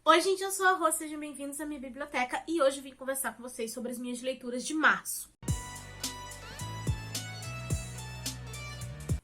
Oi gente, eu sou a Rô, sejam bem-vindos à minha biblioteca e hoje eu vim conversar com vocês sobre as minhas leituras de março.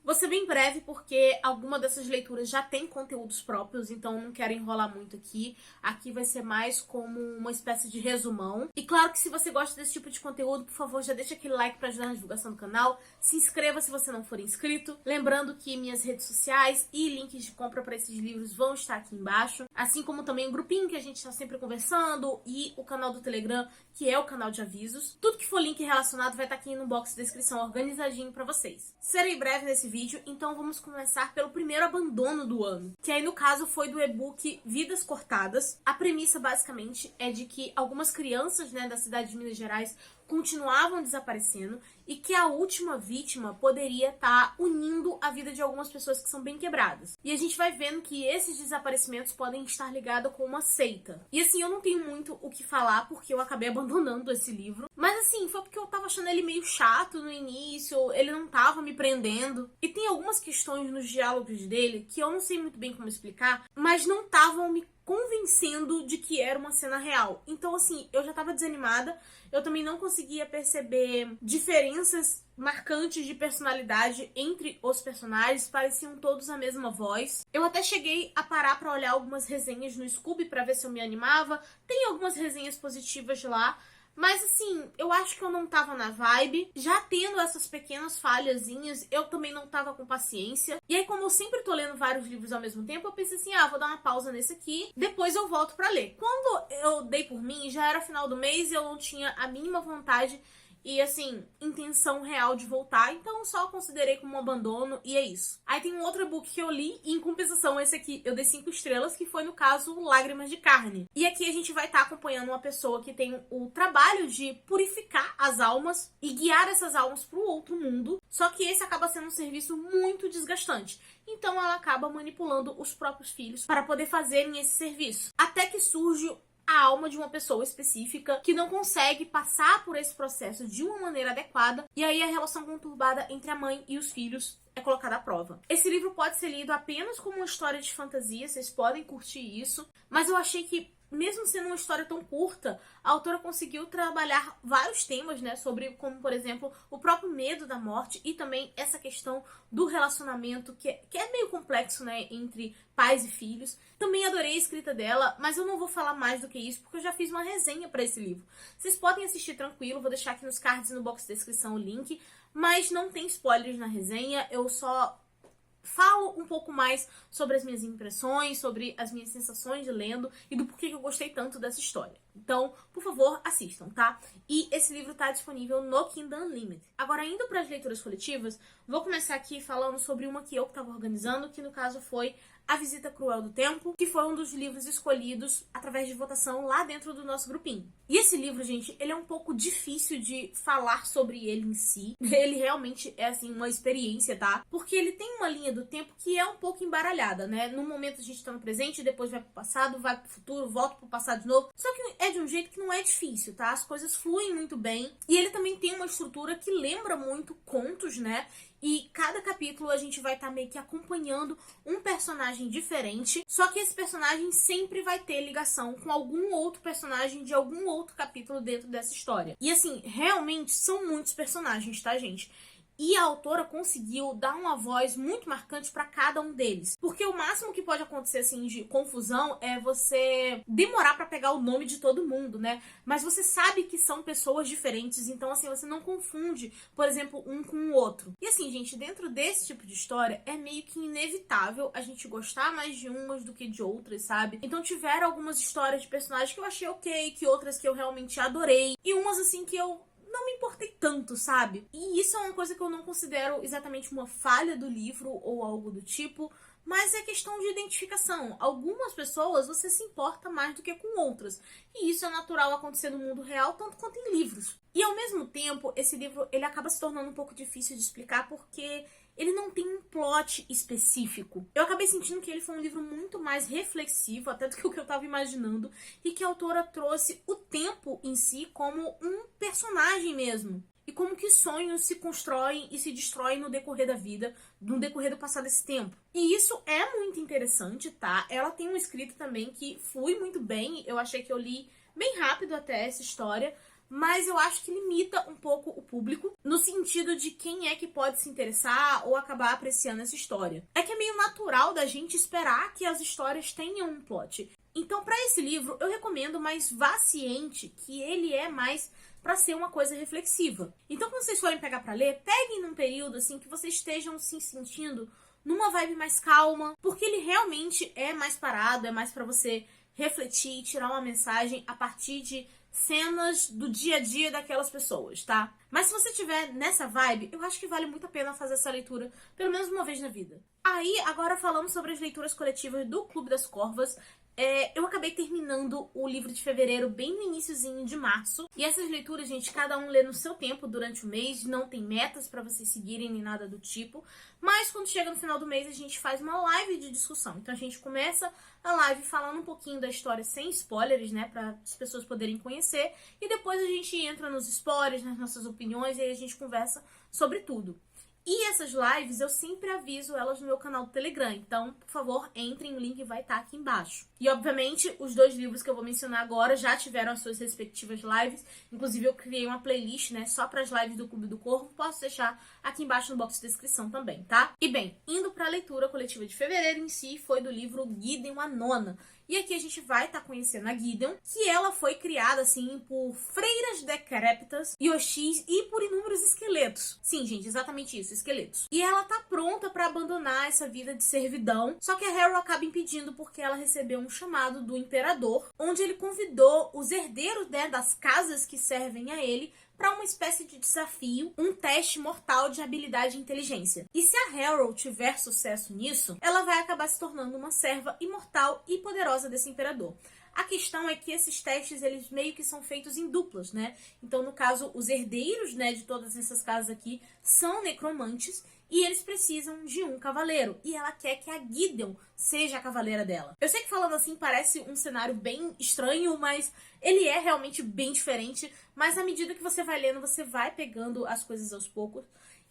Vou ser bem breve porque alguma dessas leituras já tem conteúdos próprios, então não quero enrolar muito aqui. Aqui vai ser mais como uma espécie de resumão. E claro que se você gosta desse tipo de conteúdo, por favor, já deixa aquele like para ajudar na divulgação do canal. Se inscreva se você não for inscrito. Lembrando que minhas redes sociais e links de compra para esses livros vão estar aqui embaixo. Assim como também o grupinho que a gente está sempre conversando e o canal do Telegram, que é o canal de avisos. Tudo que for link relacionado vai estar aqui no box de descrição organizadinho para vocês. Serei breve nesse vídeo, então vamos começar pelo primeiro abandono do ano, que aí no caso foi do e-book Vidas Cortadas. A premissa basicamente é de que algumas crianças, da cidade de Minas Gerais continuavam desaparecendo e que a última vítima poderia estar unindo a vida de algumas pessoas que são bem quebradas. E a gente vai vendo que esses desaparecimentos podem estar ligados com uma seita. E assim, eu não tenho muito o que falar porque eu acabei abandonando esse livro. Mas assim, foi porque eu tava achando ele meio chato no início, ele não tava me prendendo. E tem algumas questões nos diálogos dele que eu não sei muito bem como explicar, mas não estavam me convencendo de que era uma cena real. Então assim, eu já tava desanimada, eu também não conseguia perceber diferenças marcantes de personalidade entre os personagens, pareciam todos a mesma voz. Eu até cheguei a parar pra olhar algumas resenhas no Scoob pra ver se eu me animava, tem algumas resenhas positivas lá, mas assim, eu acho que eu não tava na vibe. Já tendo essas pequenas falhazinhas, eu também não tava com paciência. E aí, como eu sempre tô lendo vários livros ao mesmo tempo, eu pensei assim, vou dar uma pausa nesse aqui, depois eu volto pra ler. Quando eu dei por mim, já era final do mês e eu não tinha a mínima vontade e, assim, intenção real de voltar, então só considerei como um abandono e é isso. Aí tem um outro e-book que eu li e, em compensação, esse aqui eu dei 5 estrelas, que foi, no caso, Lágrimas de Carne. E aqui a gente vai estar acompanhando uma pessoa que tem o trabalho de purificar as almas e guiar essas almas para o outro mundo, só que esse acaba sendo um serviço muito desgastante. Então ela acaba manipulando os próprios filhos para poder fazerem esse serviço. Até que surge a alma de uma pessoa específica que não consegue passar por esse processo de uma maneira adequada, e aí a relação conturbada entre a mãe e os filhos é colocada à prova. Esse livro pode ser lido apenas como uma história de fantasia, vocês podem curtir isso, mas eu achei que, mesmo sendo uma história tão curta, a autora conseguiu trabalhar vários temas, sobre, como por exemplo, o próprio medo da morte e também essa questão do relacionamento que é meio complexo, entre pais e filhos. Também adorei a escrita dela, mas eu não vou falar mais do que isso porque eu já fiz uma resenha para esse livro. Vocês podem assistir tranquilo, vou deixar aqui nos cards e no box de descrição o link, mas não tem spoilers na resenha, eu só falo um pouco mais sobre as minhas impressões, sobre as minhas sensações de lendo e do porquê que eu gostei tanto dessa história. Então, por favor, assistam, tá? E esse livro tá disponível no Kindle Unlimited. Agora, indo para as leituras coletivas, vou começar aqui falando sobre uma que eu estava organizando, que no caso foi A Visita Cruel do Tempo, que foi um dos livros escolhidos através de votação lá dentro do nosso grupinho. E esse livro, gente, ele é um pouco difícil de falar sobre ele em si. Ele realmente é, assim, uma experiência, tá? Porque ele tem uma linha do tempo que é um pouco embaralhada, No momento a gente tá no presente, depois vai pro passado, vai pro futuro, volta pro passado de novo. Só que é de um jeito que não é difícil, tá? As coisas fluem muito bem. E ele também tem uma estrutura que lembra muito contos, E cada capítulo a gente vai estar meio que acompanhando um personagem diferente, só que esse personagem sempre vai ter ligação com algum outro personagem de algum outro capítulo dentro dessa história. E assim, realmente são muitos personagens, tá, gente? E a autora conseguiu dar uma voz muito marcante para cada um deles. Porque o máximo que pode acontecer, assim, de confusão é você demorar para pegar o nome de todo mundo, Mas você sabe que são pessoas diferentes, então, assim, você não confunde, por exemplo, um com o outro. E assim, gente, dentro desse tipo de história, é meio que inevitável a gente gostar mais de umas do que de outras, sabe? Então tiveram algumas histórias de personagens que eu achei ok, que outras que eu realmente adorei, e umas, assim, que eu não me importei tanto, sabe? E isso é uma coisa que eu não considero exatamente uma falha do livro ou algo do tipo, mas é questão de identificação. Algumas pessoas você se importa mais do que com outras, e isso é natural acontecer no mundo real, tanto quanto em livros. E ao mesmo tempo, esse livro ele acaba se tornando um pouco difícil de explicar porque ele não tem um plot específico. Eu acabei sentindo que ele foi um livro muito mais reflexivo, até do que o que eu tava imaginando, e que a autora trouxe o tempo em si como um personagem mesmo. e como que sonhos se constroem e se destroem no decorrer da vida, no decorrer do passar desse tempo. E isso é muito interessante, tá? Ela tem uma escrita também que flui muito bem, eu achei que eu li bem rápido até essa história, mas eu acho que limita um pouco o público, no sentido de quem é que pode se interessar ou acabar apreciando essa história. É que é meio natural da gente esperar que as histórias tenham um plot. Então, para esse livro, eu recomendo, mas vá ciente que ele é mais para ser uma coisa reflexiva. Então, quando vocês forem pegar para ler, peguem num período assim que vocês estejam se sentindo numa vibe mais calma, porque ele realmente é mais parado, é mais para você refletir e tirar uma mensagem a partir de cenas do dia a dia daquelas pessoas, tá? Mas se você tiver nessa vibe, eu acho que vale muito a pena fazer essa leitura pelo menos uma vez na vida. Aí, agora falando sobre as leituras coletivas do Clube das Corvas, eu acabei terminando o livro de fevereiro bem no iniciozinho de março. E essas leituras, gente, cada um lê no seu tempo durante o mês. Não tem metas pra vocês seguirem nem nada do tipo. Mas quando chega no final do mês, a gente faz uma live de discussão. Então a gente começa a live falando um pouquinho da história sem spoilers, né? Pra as pessoas poderem conhecer. E depois a gente entra nos spoilers, nas nossas opiniões. E aí a gente conversa sobre tudo. E essas lives eu sempre aviso elas no meu canal do Telegram, então, por favor, entrem, o link vai estar aqui embaixo. E, obviamente, os 2 livros que eu vou mencionar agora já tiveram as suas respectivas lives, inclusive eu criei uma playlist, né, só para as lives do Clube do Corvo, posso deixar aqui embaixo no box de descrição também, tá? E bem, indo para a leitura coletiva de fevereiro em si, foi do livro Gideon a Nona. E aqui a gente vai estar conhecendo a Gideon, que ela foi criada, assim, por freiras decrépitas, Yoshis e por inúmeros esqueletos. Sim, gente, exatamente isso, esqueletos. E ela tá pronta pra abandonar essa vida de servidão, só que a Harrow acaba impedindo porque ela recebeu um chamado do imperador, onde ele convidou os herdeiros, né, das casas que servem a ele para uma espécie de desafio, um teste mortal de habilidade e inteligência. E se a Harrow tiver sucesso nisso, ela vai acabar se tornando uma serva imortal e poderosa desse imperador. A questão é que esses testes, eles meio que são feitos em duplas, né? Então, no caso, os herdeiros, né, de todas essas casas aqui são necromantes e eles precisam de um cavaleiro. E ela quer que a Gideon seja a cavaleira dela. Eu sei que falando assim parece um cenário bem estranho, mas ele é realmente bem diferente. Mas à medida que você vai lendo, você vai pegando as coisas aos poucos.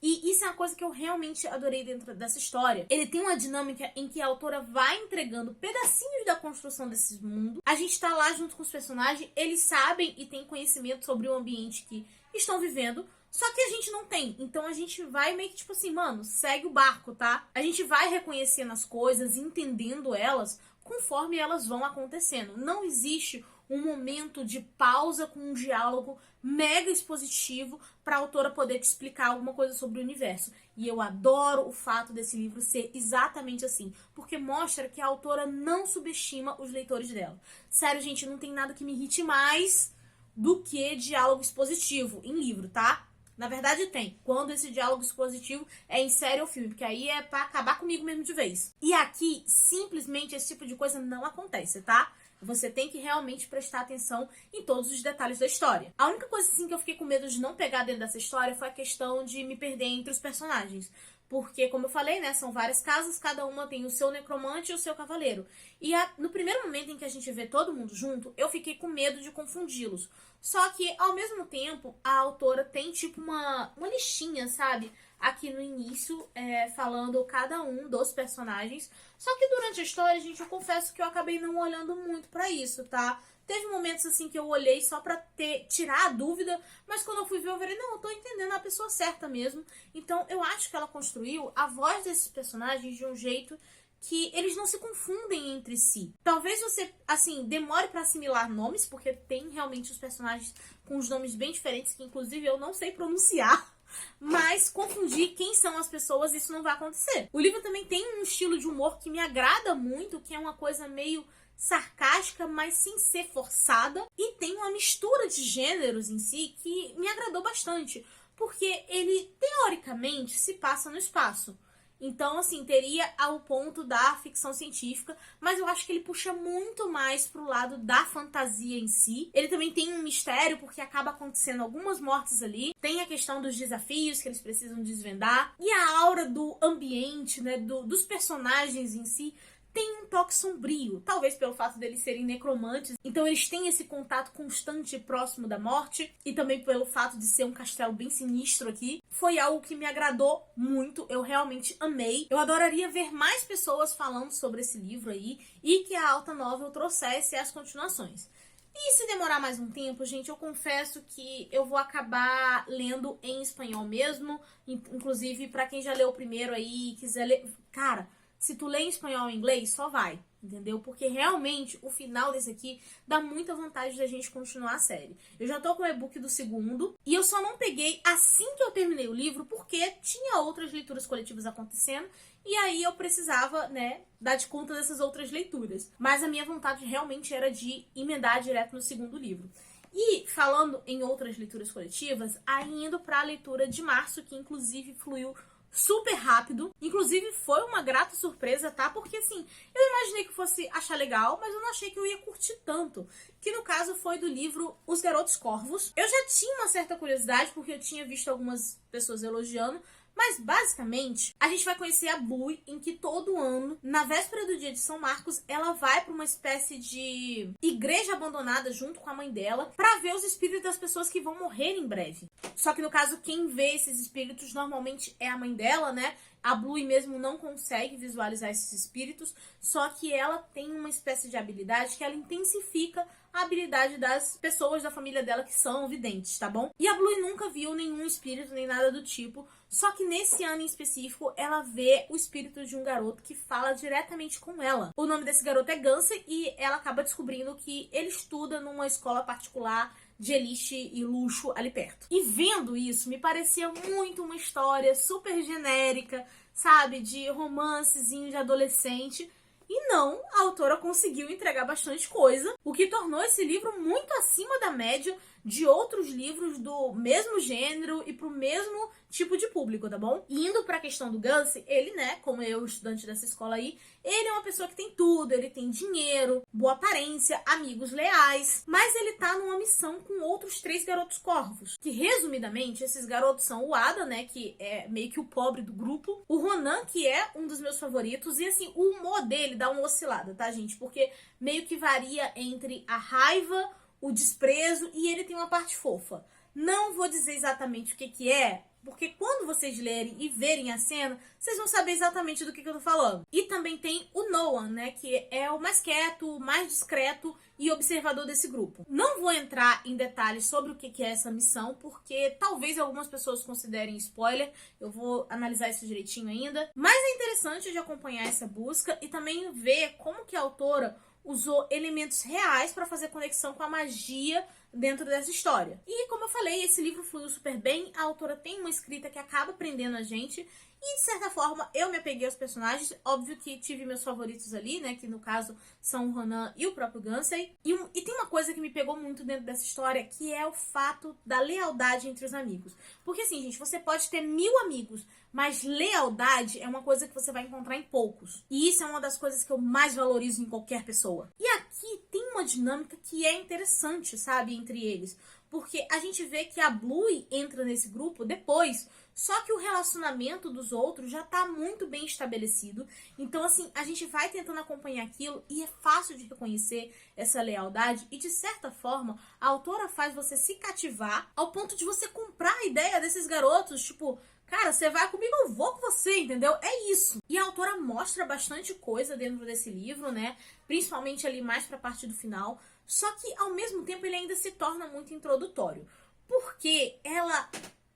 E isso é uma coisa que eu realmente adorei dentro dessa história. Ele tem uma dinâmica em que a autora vai entregando pedacinhos da construção desse mundo. A gente tá lá junto com os personagens, eles sabem e têm conhecimento sobre o ambiente que estão vivendo, só que a gente não tem. Então a gente vai meio que tipo assim, mano, segue o barco, tá? A gente vai reconhecendo as coisas, entendendo elas, conforme elas vão acontecendo. Não existe um momento de pausa com um diálogo mega expositivo para a autora poder te explicar alguma coisa sobre o universo. E eu adoro o fato desse livro ser exatamente assim, porque mostra que a autora não subestima os leitores dela. Sério, gente, não tem nada que me irrite mais do que diálogo expositivo em livro, tá? Na verdade tem, quando esse diálogo expositivo é em série ou filme, porque aí é pra acabar comigo mesmo de vez. E aqui, simplesmente, esse tipo de coisa não acontece, tá? Você tem que realmente prestar atenção em todos os detalhes da história. A única coisa assim que eu fiquei com medo de não pegar dentro dessa história foi a questão de me perder entre os personagens. Porque, como eu falei, né, são várias casas, cada uma tem o seu necromante e o seu cavaleiro. E no primeiro momento em que a gente vê todo mundo junto, eu fiquei com medo de confundi-los. Só que, ao mesmo tempo, a autora tem tipo uma listinha, sabe? Aqui no início, falando cada um dos personagens. Só que durante a história, gente, eu confesso que eu acabei não olhando muito pra isso, tá? Teve momentos assim que eu olhei só pra tirar a dúvida, mas quando eu fui ver, eu falei, não, eu tô entendendo a pessoa certa mesmo. Então, eu acho que ela construiu a voz desses personagens de um jeito que eles não se confundem entre si. Talvez você, assim, demore pra assimilar nomes, porque tem realmente os personagens com os nomes bem diferentes, que inclusive eu não sei pronunciar. Mas confundir quem são as pessoas, isso não vai acontecer. O livro também tem um estilo de humor que me agrada muito, que é uma coisa meio sarcástica, mas sem ser forçada. E tem uma mistura de gêneros em si que me agradou bastante, porque ele, teoricamente, se passa no espaço. Então, assim, teria ao ponto da ficção científica, mas eu acho que ele puxa muito mais pro lado da fantasia em si. Ele também tem um mistério, porque acaba acontecendo algumas mortes ali. Tem a questão dos desafios que eles precisam desvendar. E a aura do ambiente, né, dos personagens em si, tem um toque sombrio, talvez pelo fato deles serem necromantes, então eles têm esse contato constante e próximo da morte, e também pelo fato de ser um castelo bem sinistro aqui. Foi algo que me agradou muito, eu realmente amei. Eu adoraria ver mais pessoas falando sobre esse livro aí, e que a Alta Novel trouxesse as continuações. E se demorar mais um tempo, gente, eu confesso que eu vou acabar lendo em espanhol mesmo. Inclusive, pra quem já leu o primeiro aí e quiser ler... Cara, se tu lê em espanhol ou em inglês, só vai, entendeu? Porque realmente o final desse aqui dá muita vontade da gente continuar a série. Eu já tô com o e-book do segundo e eu só não peguei assim que eu terminei o livro porque tinha outras leituras coletivas acontecendo e aí eu precisava, né, dar de conta dessas outras leituras. Mas a minha vontade realmente era de emendar direto no segundo livro. E falando em outras leituras coletivas, aí indo pra leitura de março, que inclusive fluiu super rápido. Inclusive foi uma grata surpresa, tá? Porque assim, eu imaginei que fosse achar legal, mas eu não achei que eu ia curtir tanto. Que no caso foi do livro Os Garotos Corvos. Eu já tinha uma certa curiosidade, porque eu tinha visto algumas pessoas elogiando, mas basicamente a gente vai conhecer a Bluey, em que todo ano, na véspera do dia de São Marcos, ela vai para uma espécie de igreja abandonada junto com a mãe dela para ver os espíritos das pessoas que vão morrer em breve. Só que no caso, quem vê esses espíritos normalmente é a mãe dela, né? A Bluey mesmo não consegue visualizar esses espíritos, só que ela tem uma espécie de habilidade que ela intensifica a habilidade das pessoas da família dela que são videntes, tá bom? E a Bluey nunca viu nenhum espírito nem nada do tipo, só que nesse ano em específico ela vê o espírito de um garoto que fala diretamente com ela. O nome desse garoto é Gunsey e ela acaba descobrindo que ele estuda numa escola particular de elite e luxo ali perto. E vendo isso, me parecia muito uma história super genérica, sabe? De romancezinho de adolescente. E não, a autora conseguiu entregar bastante coisa, o que tornou esse livro muito acima da média de outros livros do mesmo gênero e pro mesmo tipo de público, tá bom? E indo pra questão do Gunsey, ele, né, como eu, estudante dessa escola aí, ele é uma pessoa que tem tudo, ele tem dinheiro, boa aparência, amigos leais, mas ele tá numa missão com outros 3 garotos corvos, que resumidamente, esses garotos são o Ada, né, que é meio que o pobre do grupo, o Ronan, que é um dos meus favoritos, e assim, o humor dele dá uma oscilada, tá, gente? Porque meio que varia entre a raiva, o desprezo, e ele tem uma parte fofa. Não vou dizer exatamente o que é, porque quando vocês lerem e verem a cena, vocês vão saber exatamente do que eu tô falando. E também tem o Noah, né, que é o mais quieto, o mais discreto e observador desse grupo. Não vou entrar em detalhes sobre o que é essa missão, porque talvez algumas pessoas considerem spoiler, eu vou analisar isso direitinho ainda. Mas é interessante de acompanhar essa busca e também ver como que a autora usou elementos reais para fazer conexão com a magia dentro dessa história. E como eu falei, esse livro fluiu super bem, a autora tem uma escrita que acaba prendendo a gente e de certa forma eu me apeguei aos personagens. Óbvio que tive meus favoritos ali, né, que no caso são o Ronan e o próprio Gunsey. E tem uma coisa que me pegou muito dentro dessa história, que é o fato da lealdade entre os amigos. Porque assim, gente, você pode ter 1000 amigos, mas lealdade é uma coisa que você vai encontrar em poucos. E isso é uma das coisas que eu mais valorizo em qualquer pessoa. E aqui tem uma dinâmica que é interessante, sabe, entre eles. Porque a gente vê que a Bluey entra nesse grupo depois, só que o relacionamento dos outros já tá muito bem estabelecido. Então, assim, a gente vai tentando acompanhar aquilo e é fácil de reconhecer essa lealdade. E, de certa forma, a autora faz você se cativar ao ponto de você comprar a ideia desses garotos, tipo... Cara, você vai comigo, eu vou com você, entendeu? É isso. E a autora mostra bastante coisa dentro desse livro, né? Principalmente ali mais pra parte do final. Só que, ao mesmo tempo, ele ainda se torna muito introdutório. Porque ela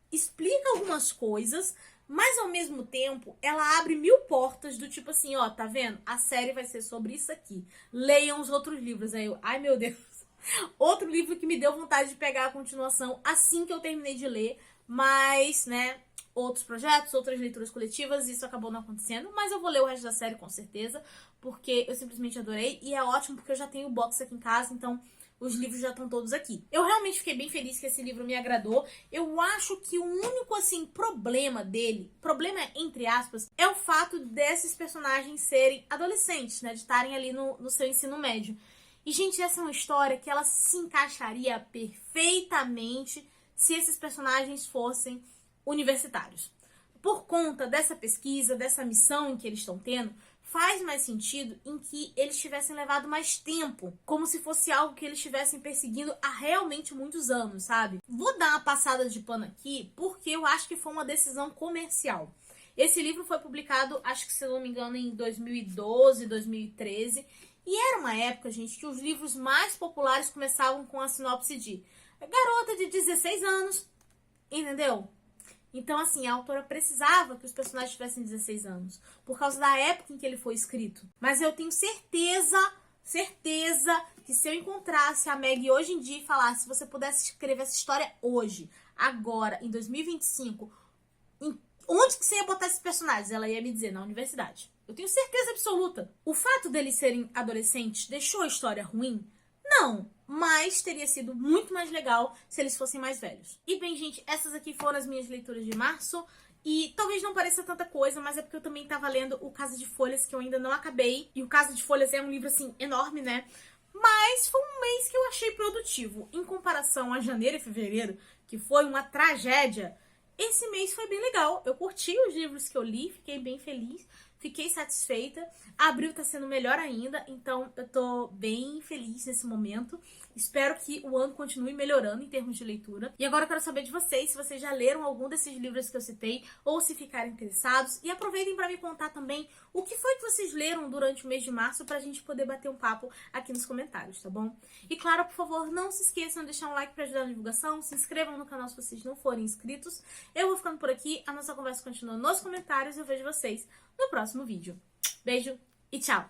explica algumas coisas, mas, ao mesmo tempo, ela abre 1000 portas do tipo assim, ó, tá vendo? A série vai ser sobre isso aqui. Leiam os outros livros. Aí eu, ai meu Deus. Outro livro que me deu vontade de pegar a continuação assim que eu terminei de ler. Mas, né... outros projetos, outras leituras coletivas, isso acabou não acontecendo, mas eu vou ler o resto da série com certeza, porque eu simplesmente adorei, e é ótimo porque eu já tenho o box aqui em casa, então os livros já estão todos aqui. Eu realmente fiquei bem feliz que esse livro me agradou. Eu acho que o único, assim, problema dele, problema entre aspas, é o fato desses personagens serem adolescentes, né, de estarem ali no seu ensino médio. E, gente, essa é uma história que ela se encaixaria perfeitamente se esses personagens fossem universitários. Por conta dessa pesquisa, dessa missão em que eles estão tendo, faz mais sentido em que eles tivessem levado mais tempo, como se fosse algo que eles estivessem perseguindo há realmente muitos anos, sabe? Vou dar uma passada de pano aqui, porque eu acho que foi uma decisão comercial. Esse livro foi publicado, acho que se eu não me engano, em 2012, 2013, e era uma época, gente, que os livros mais populares começavam com a sinopse de garota de 16 anos, entendeu? Então, assim, a autora precisava que os personagens tivessem 16 anos, por causa da época em que ele foi escrito. Mas eu tenho certeza que se eu encontrasse a Meg hoje em dia e falasse, se você pudesse escrever essa história hoje, agora, em 2025, onde que você ia botar esses personagens? Ela ia me dizer, na universidade. Eu tenho certeza absoluta. O fato deles serem adolescentes deixou a história ruim? Não, mas teria sido muito mais legal se eles fossem mais velhos. E bem, gente, essas aqui foram as minhas leituras de março. E talvez não pareça tanta coisa, mas é porque eu também tava lendo o Casa de Folhas, que eu ainda não acabei. E o Casa de Folhas é um livro, assim, enorme, né? Mas foi um mês que eu achei produtivo. Em comparação a janeiro e fevereiro, que foi uma tragédia, esse mês foi bem legal. Eu curti os livros que eu li, fiquei bem feliz. Fiquei satisfeita. Abril tá sendo melhor ainda, então eu tô bem feliz nesse momento. Espero que o ano continue melhorando em termos de leitura. E agora eu quero saber de vocês, se vocês já leram algum desses livros que eu citei, ou se ficarem interessados. E aproveitem para me contar também o que foi que vocês leram durante o mês de março, pra gente poder bater um papo aqui nos comentários, tá bom? E claro, por favor, não se esqueçam de deixar um like pra ajudar na divulgação, se inscrevam no canal se vocês não forem inscritos. Eu vou ficando por aqui, a nossa conversa continua nos comentários e eu vejo vocês no próximo vídeo. Beijo e tchau!